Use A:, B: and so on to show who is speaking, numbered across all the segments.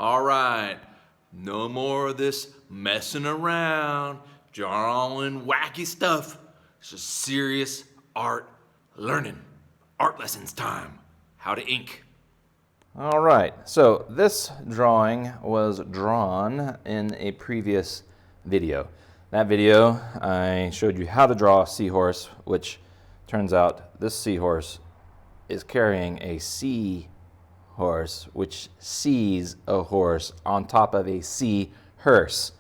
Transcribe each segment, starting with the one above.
A: All right, no more of this messing around, drawing wacky stuff. It's just serious art learning. Art lessons time. How to ink.
B: All right, so this drawing was drawn in a previous video. That video, I showed you how to draw a seahorse, which turns out this seahorse is carrying a seahorse, which sees a horse on top of a seahorse.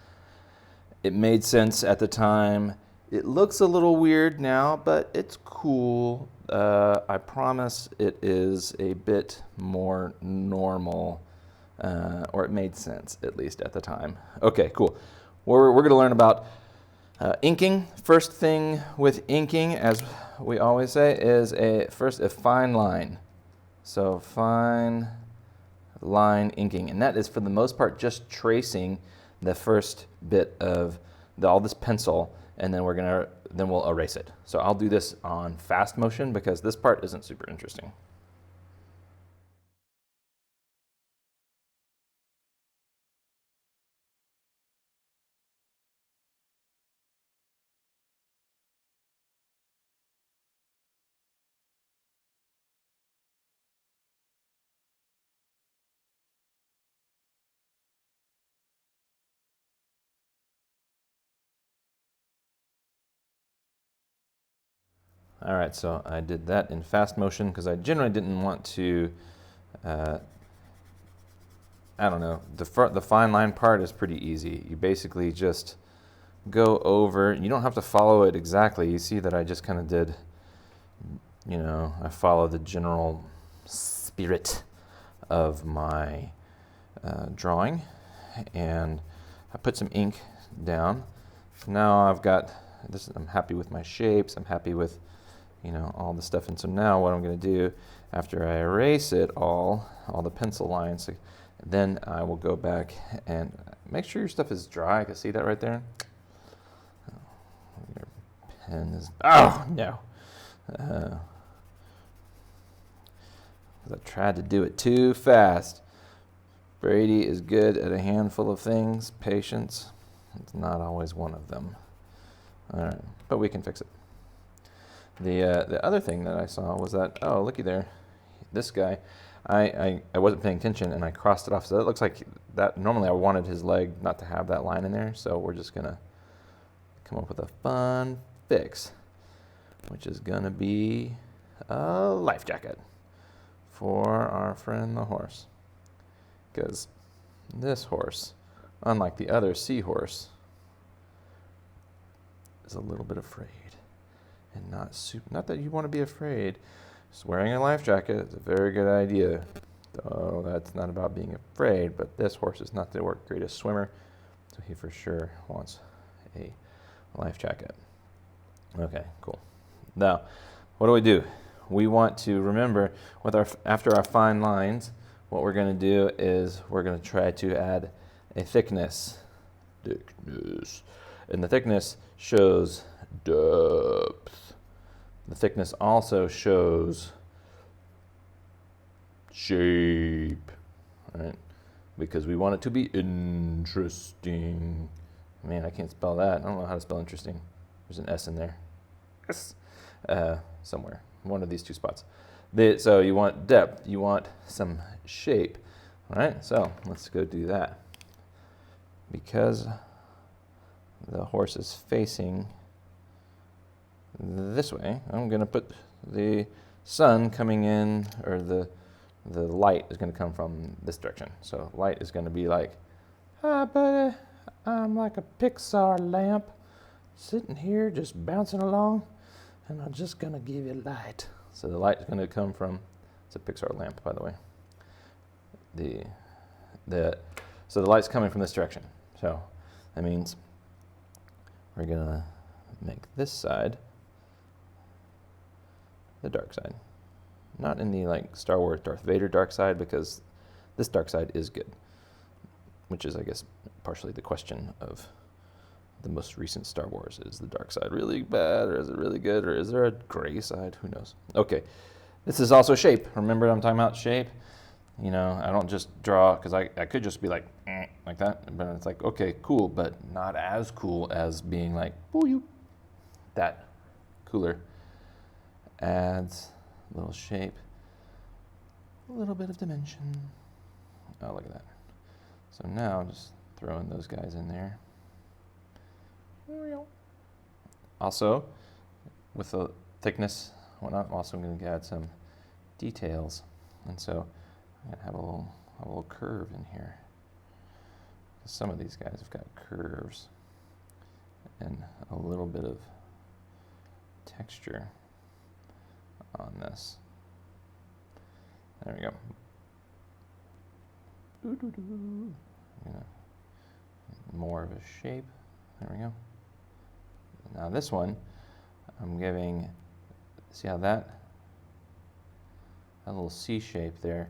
B: It made sense at the time. It looks a little weird now, but it's cool. I promise it is a bit more normal, or it made sense, at least at the time. Okay, cool. We're going to learn about inking. First thing with inking, as we always say, is first a fine line. So fine line inking, and that is for the most part just tracing the first bit of all this pencil, and then we'll erase it. So I'll do this on fast motion because this part isn't super interesting. All right, so I did that in fast motion because I generally didn't want to, I don't know, the fine line part is pretty easy. You basically just go over, you don't have to follow it exactly. You see that I just kind of did, I follow the general spirit of my drawing, and I put some ink down. Now I've got this, I'm happy with my shapes, I'm happy with all the stuff. And so now what I'm going to do, after I erase it all the pencil lines, then I will go back and make sure your stuff is dry. I can see that right there. Your pen is, oh no. I tried to do it too fast. Brady is good at a handful of things. Patience, it's not always one of them. All right, but we can fix it. The other thing that I saw was that, oh, looky there, this guy, I wasn't paying attention and I crossed it off. So that looks like that, normally I wanted his leg not to have that line in there. So we're just gonna come up with a fun fix, which is gonna be a life jacket for our friend the horse. Because this horse, unlike the other seahorse, is a little bit afraid. And not that you want to be afraid. Just wearing a life jacket is a very good idea. Though that's not about being afraid, but this horse is not the greatest swimmer, so he for sure wants a life jacket. Okay, cool. Now, what do? We want to remember after our fine lines, what we're going to do is we're going to try to add a thickness. And the thickness shows depth. The thickness also shows shape, right? Because we want it to be interesting. Man, I can't spell that. I don't know how to spell interesting. There's an S in there. S. Somewhere. One of these two spots. So you want depth. You want some shape. All right, so let's go do that. Because the horse is facing this way, I'm going to put the sun coming in, or the light is going to come from this direction. So light is going to be like, "Hi, buddy, I'm like a Pixar lamp sitting here just bouncing along, and I'm just going to give you light." So the light is going to come from, it's a Pixar lamp, by the way. So the light's coming from this direction. So that means we're going to make this side the dark side. Not in the like Star Wars Darth Vader dark side, because this dark side is good. Which is, I guess, partially the question of the most recent Star Wars. Is the dark side really bad, or is it really good, or is there a gray side? Who knows? Okay, this is also shape. Remember I'm talking about shape? You know, I don't just draw, because I could just be like that, but it's like, okay, cool, but not as cool as being like, boo, that cooler. Adds a little shape, a little bit of dimension. Oh, look at that. So now just throwing those guys in there. Also, with the thickness, whatnot, I'm also going to add some details. And so I'm going to have a little curve in here. Some of these guys have got curves and a little bit of texture on this. There we go. More of a shape. There we go. Now this one, I'm giving, see how that little C shape there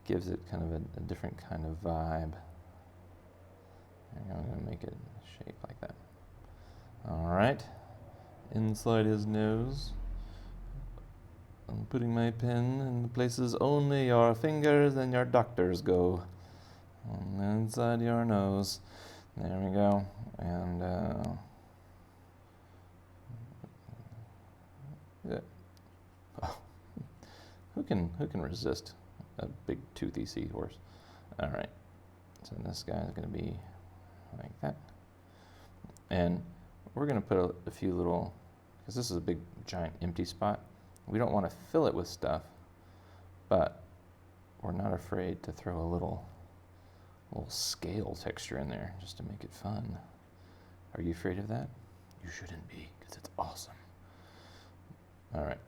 B: gives it kind of a different kind of vibe. There we go. I'm going to make it shape like that. All right. Inside his nose, I'm putting my pen in the places only your fingers and your doctors go. Inside your nose. There we go. And yeah. Oh. Who can resist a big toothy seahorse? All right. So this guy is going to be like that. And we're going to put a few little, because this is a big giant empty spot. We don't want to fill it with stuff, but we're not afraid to throw a little scale texture in there just to make it fun. Are you afraid of that? You shouldn't be, because it's awesome. All right.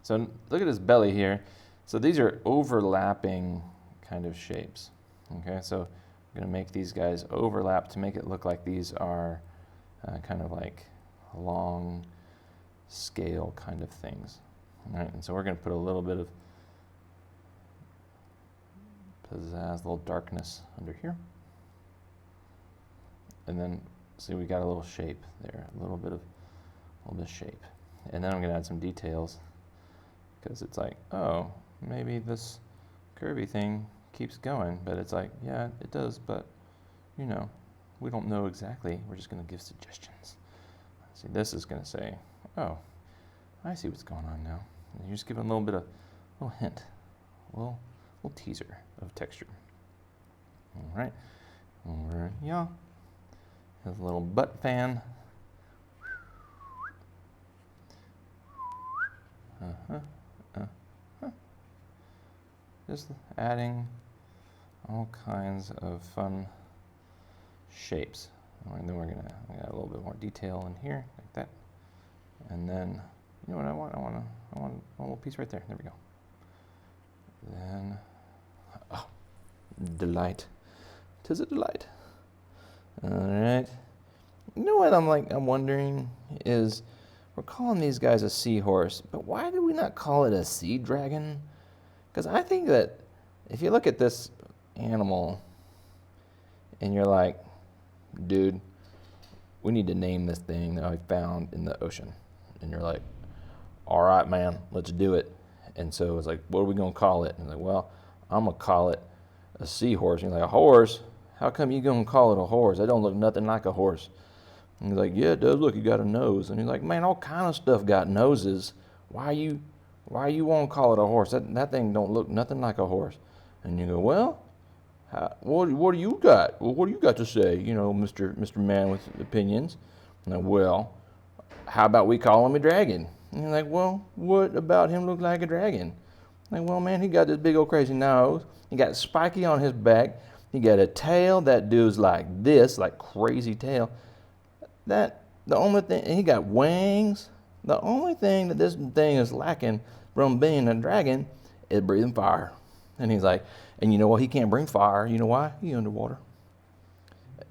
B: So look at his belly here. So these are overlapping kind of shapes. Okay, so I'm going to make these guys overlap to make it look like these are kind of like long scale kind of things. All right, and so we're going to put a little bit of pizzazz, a little darkness under here. And then, see, we got a little shape there, a little bit of shape. And then I'm going to add some details, because it's like, oh, maybe this curvy thing keeps going, but it's like, yeah, it does, but, you know, we don't know exactly. We're just going to give suggestions. See, this is going to say, oh, I see what's going on now. And you're just giving a little hint, a little teaser of texture. All right, over here, his little butt fan. Just adding all kinds of fun shapes. And then we're gonna add a little bit more detail in here, like that. And then, you know what I want? I want a little piece right there. There we go. Then, oh, delight. 'Tis a delight. All right. You know what I'm wondering is, we're calling these guys a seahorse, but why do we not call it a sea dragon? Because I think that if you look at this animal and you're like, dude, we need to name this thing that I found in the ocean. And you're like, all right, man, let's do it. And so it's like, what are we going to call it? And I'm like, well, I'm going to call it a seahorse. And you're like, a horse? How come you going to call it a horse? That don't look nothing like a horse. And he's like, yeah, it does. Look, you got a nose. And he's like, man, all kind of stuff got noses. Why you won't call it a horse? That thing don't look nothing like a horse. And you go, well, what do you got? Well, what do you got to say? You know, Mr. Man with opinions. And I'm like, well, how about we call him a dragon? And you're like, well, what about him look like a dragon? I'm like, well, man, he got this big old crazy nose. He got spiky on his back. He got a tail that does like this, like crazy tail. The only thing, and he got wings. The only thing that this thing is lacking from being a dragon is breathing fire. And he's like, and you know what? He can't bring fire. You know why? He's underwater.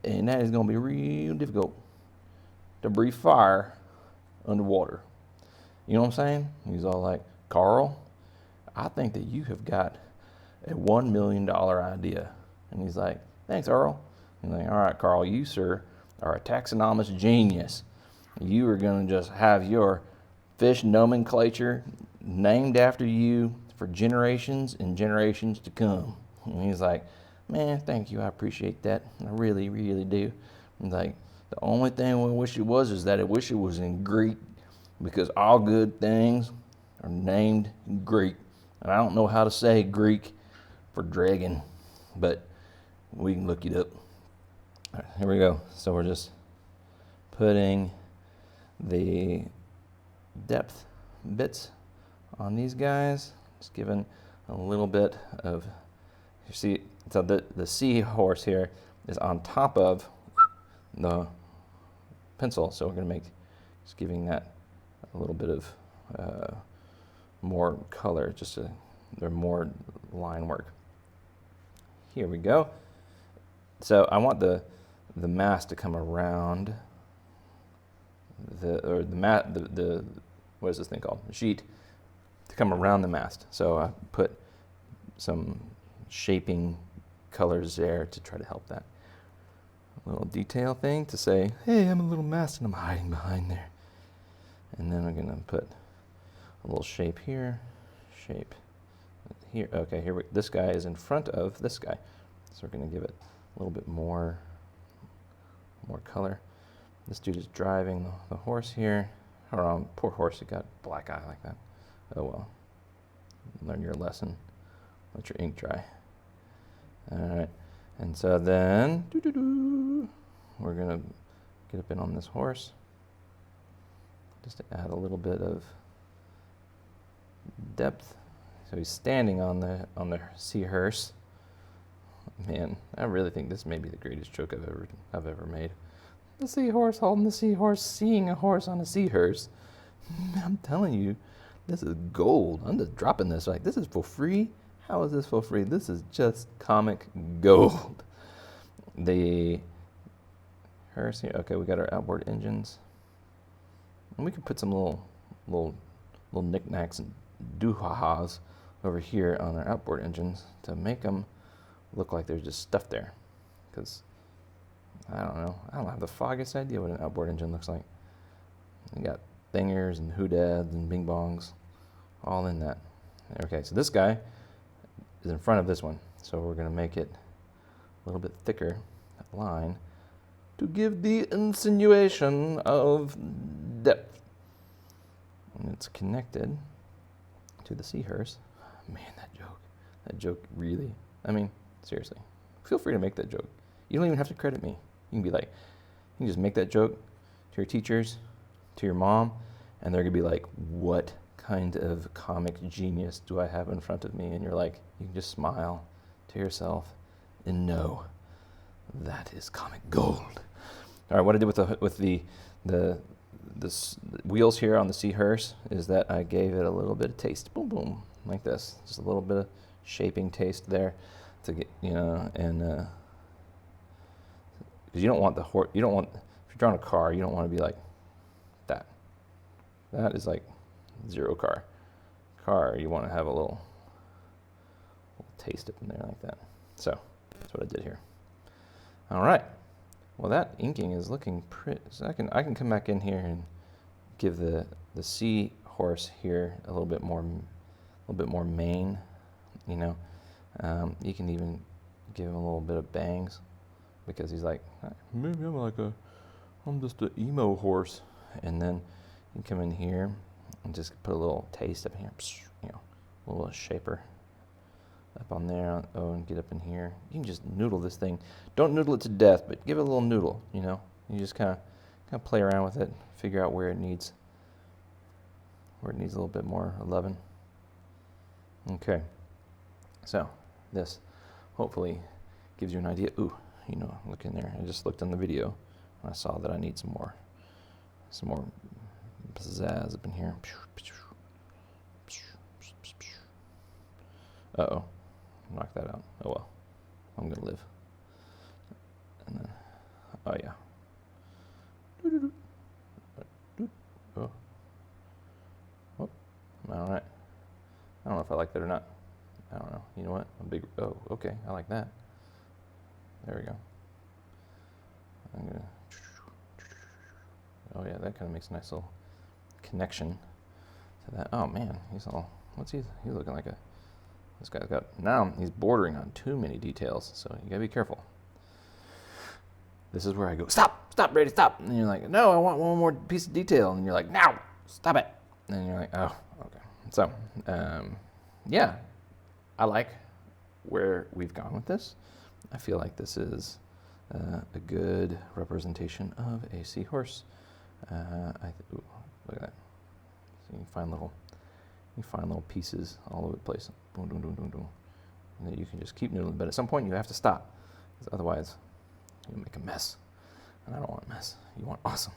B: And that is going to be real difficult to breathe fire underwater. You know what I'm saying? He's all like, Carl, I think that you have got a $1 million idea. And he's like, thanks, Earl. And he's like, all right, Carl, you, sir, are a taxonomist genius. You are going to just have your fish nomenclature named after you for generations and generations to come. And he's like, man, thank you, I appreciate that. I really, really do. And like, the only thing I wish it was is that I wish it was in Greek, because all good things are named Greek. And I don't know how to say Greek for dragon, but we can look it up. All right, here we go. So we're just putting the depth bits on these guys, just giving a little bit of, you see, so the seahorse here is on top of the pencil, so we're going to make, just giving that a little bit of more color, just or more line work. Here we go. So I want the mask to come around the what is this thing called? The sheet to come around the mast. So I put some shaping colors there to try to help that. A little detail thing to say, hey, I'm a little mast and I'm hiding behind there. And then I'm gonna put a little shape here, shape here. Okay, here this guy is in front of this guy, so we're gonna give it a little bit more color. This dude is driving the horse here. Poor horse, he got black eye like that. Oh well. Learn your lesson. Let your ink dry. All right, and so then we're gonna get up in on this horse, just to add a little bit of depth. So he's standing on the seahorse. Man, I really think this may be the greatest joke I've ever made. The seahorse holding the seahorse, seeing a horse on a seahorse. I'm telling you, this is gold. I'm just dropping this like, this is for free? How is this for free? This is just comic gold. The hearse here, okay, we got our outboard engines. And we could put some little knickknacks and doo-ha-has over here on our outboard engines to make them look like there's just stuff there. Because, I don't know, I don't have the foggiest idea what an outboard engine looks like. You got thingers and hoodads and bing bongs all in that. Okay, so this guy is in front of this one. So we're going to make it a little bit thicker, that line, to give the insinuation of depth. And it's connected to the seahorse. Man, that joke really, I mean, seriously, feel free to make that joke. You don't even have to credit me. You can be like, you can just make that joke to your teachers, to your mom, and they're gonna be like, what kind of comic genius do I have in front of me? And you're like, you can just smile to yourself and know that is comic gold. All right, what I did with the wheels here on the seahorse is that I gave it a little bit of taste, boom, boom, like this, just a little bit of shaping taste there to get, and because you don't want if you're drawing a car, you don't want to be like that. That is like zero car. You want to have a little taste up in there like that. So that's what I did here. All right. Well, that inking is looking pretty. So I can come back in here and give the seahorse here a little bit more mane. You can even give him a little bit of bangs, because he's like, maybe I'm just an emo horse. And then you come in here and just put a little taste up here, a little shaper up on there. Oh, and get up in here. You can just noodle this thing. Don't noodle it to death, but give it a little noodle. You just kind of play around with it, figure out where it needs a little bit more loving. Okay, so this hopefully gives you an idea. Ooh, look in there. I just looked on the video and I saw that I need some more pizzazz up in here. Uh-oh, knock that out. Oh well, I'm gonna live. And then, oh yeah. Oh. Oh, all right. I don't know if I like that or not. I don't know. You know what? Oh, okay. I like that. There we go. I'm gonna. Oh yeah, that kind of makes a nice little connection to that. Oh man, he's all What's he looking like a, this guy's got, now he's bordering on too many details, so you gotta be careful. This is where I go, stop, Brady, stop. And you're like, no, I want one more piece of detail. And you're like, now, stop it. And you're like, oh, okay. So, yeah, I like where we've gone with this. I feel like this is a good representation of a seahorse. Ooh, look at that. So you find little pieces all over the place. Boom, boom, boom, boom, boom. And then you can just keep noodling, but at some point you have to stop, because otherwise you make a mess. And I don't want a mess. You want awesome.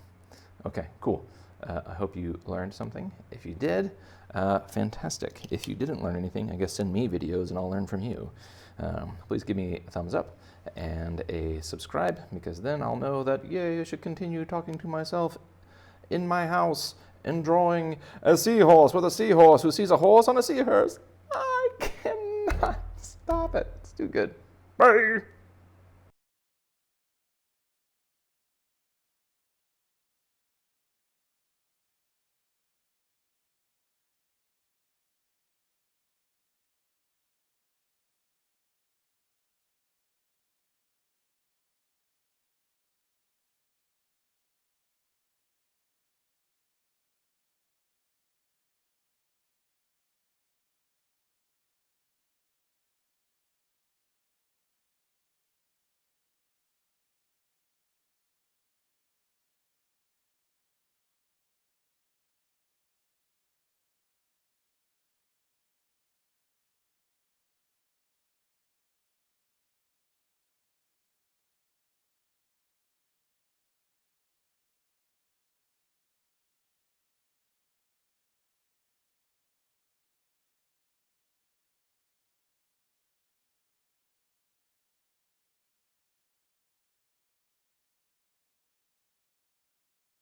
B: Okay, cool. I hope you learned something. If you did, fantastic. If you didn't learn anything, I guess send me videos and I'll learn from you. Please give me a thumbs up and a subscribe, because then I'll know that, yay, I should continue talking to myself in my house and drawing a seahorse with a seahorse who sees a horse on a seahorse. I cannot stop it. It's too good. Bye.